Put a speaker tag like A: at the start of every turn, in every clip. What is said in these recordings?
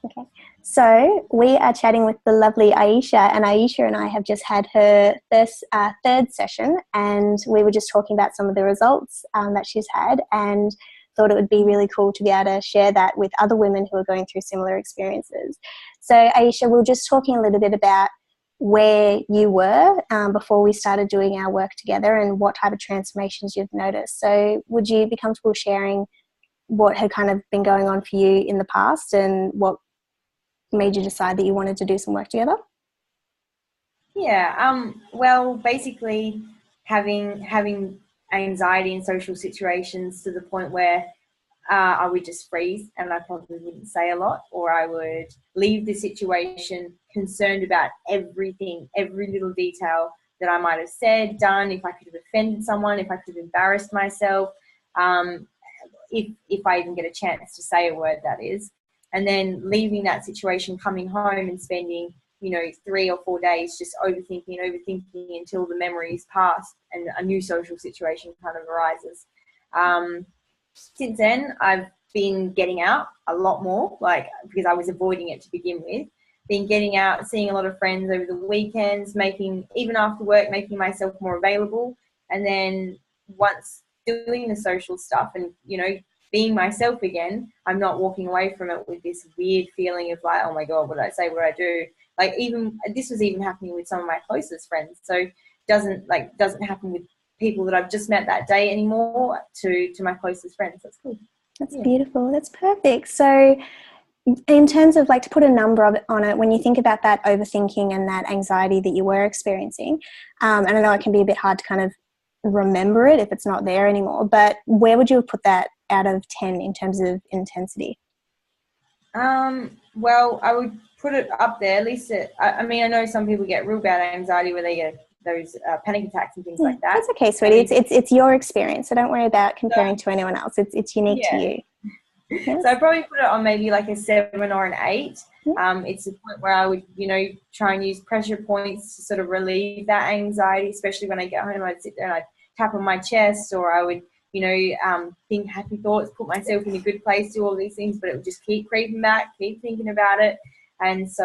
A: Okay. So we are chatting with the lovely Ayeisha, and Ayeisha and I have just had her third session, and we were just talking about some of the results that she's had, and thought it would be really cool to be able to share that with other women who are going through similar experiences. So Ayeisha, we were just talking a little bit about where you were before we started doing our work together and what type of transformations you've noticed. So would you be comfortable sharing what had kind of been going on for you in the past and what made you decide that you wanted to do some work together?
B: Yeah, well, basically having anxiety in social situations to the point where I would just freeze and I probably wouldn't say a lot, or I would leave the situation concerned about everything, every little detail that I might have said, done, if I could have offended someone, if I could have embarrassed myself, if I even get a chance to say a word, that is. And then leaving that situation, coming home and spending, 3 or 4 days just overthinking until the memory is past and a new social situation kind of arises. Since then, I've been getting out a lot more, because I was avoiding it to begin with. Been getting out, seeing a lot of friends over the weekends, even after work, making myself more available. And then once doing the social stuff and, being myself again, I'm not walking away from it with this weird feeling of like, oh my God, what did I say? What did I do? This was even happening with some of my closest friends. So doesn't happen with people that I've just met that day anymore to my closest friends. That's cool.
A: That's beautiful. That's perfect. So in terms of to put a number on it, when you think about that overthinking and that anxiety that you were experiencing, and I know it can be a bit hard to kind of remember it if it's not there anymore, but where would you have put that out of 10 in terms of intensity?
B: Well, I would put it up there. At least I know some people get real bad anxiety where they get those panic attacks and things like that.
A: That's okay, sweetie. It's your experience, so don't worry about comparing to anyone else. It's unique to you.
B: Yes. So I probably put it on maybe like a 7 or an 8. It's a point where I would, try and use pressure points to sort of relieve that anxiety, especially when I get home. I'd sit there and I'd tap on my chest, or I would, think happy thoughts, put myself in a good place, do all these things, but it would just keep creeping back, keep thinking about it. And so,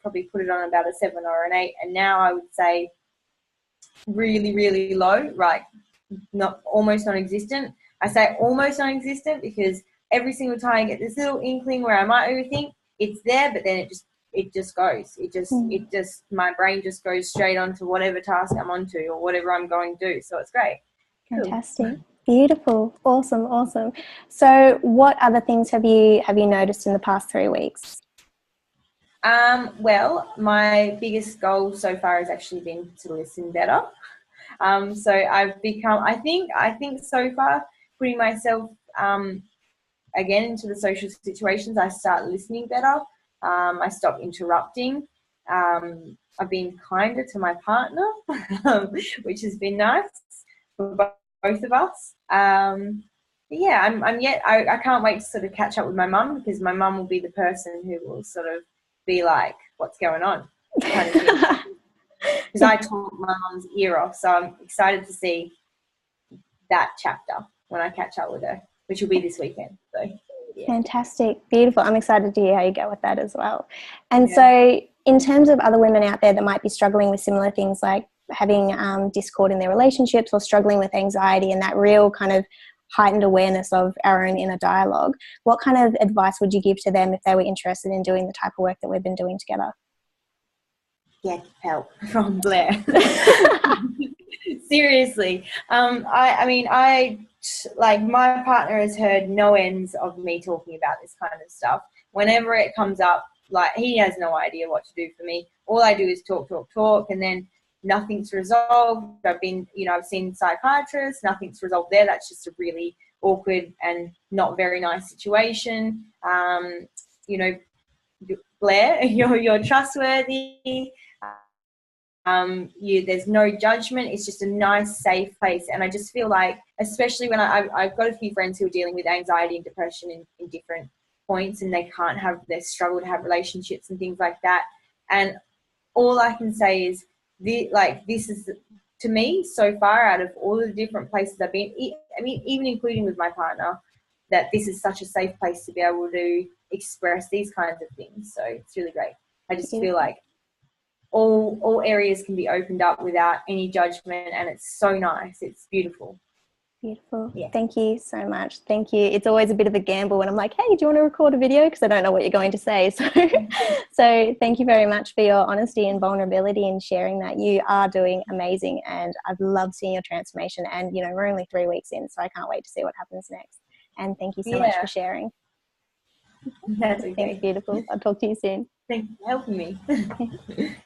B: probably put it on about a 7 or an 8. And now I would say really, really low, right? Not almost non-existent. I say almost non-existent because every single time I get this little inkling where I might overthink, it's there, but then it just goes. My brain just goes straight onto whatever task I'm onto or whatever I'm going to do. So it's great.
A: Fantastic. Cool. Beautiful. Awesome. So what other things have you noticed in the past 3 weeks?
B: Well, my biggest goal so far has actually been to listen better. So I've become, I think so far, putting myself again into the social situations, I start listening better. I stop interrupting. I've been kinder to my partner, which has been nice for both of us. I can't wait to sort of catch up with my mum, because my mum will be the person who will sort of be like, what's going on? Kind of thing. Because I talk my mum's ear off, so I'm excited to see that chapter when I catch up with her, which will be this weekend. So, yeah.
A: Fantastic. Beautiful. I'm excited to hear how you go with that as well. And so in terms of other women out there that might be struggling with similar things, like having discord in their relationships or struggling with anxiety and that real kind of heightened awareness of our own inner dialogue, what kind of advice would you give to them if they were interested in doing the type of work that we've been doing together?
B: Get help from Blair. Seriously. My partner has heard no ends of me talking about this kind of stuff. Whenever it comes up, he has no idea what to do for me. All I do is talk, and then nothing's resolved. I've seen psychiatrists, nothing's resolved there. That's just a really awkward and not very nice situation. Blair, you're trustworthy. There's no judgment. It's just a nice, safe place. And I just feel like, especially when I've got a few friends who are dealing with anxiety and depression in different points, and they struggle to have relationships and things like that. And all I can say is, this is, to me, so far, out of all the different places I've been, even including with my partner, that this is such a safe place to be able to express these kinds of things. So it's really great. I just feel like all areas can be opened up without any judgment, and it's so nice. It's beautiful.
A: Beautiful. Yeah. Thank you so much. Thank you. It's always a bit of a gamble when I'm like, hey, do you want to record a video? Because I don't know what you're going to say. So thank you very much for your honesty and vulnerability in sharing that. You are doing amazing, and I've loved seeing your transformation. And, you know, we're only 3 weeks in, so I can't wait to see what happens next. And thank you so much for sharing.
B: That's okay.
A: Thanks, beautiful. I'll talk to you soon.
B: Thanks for helping me.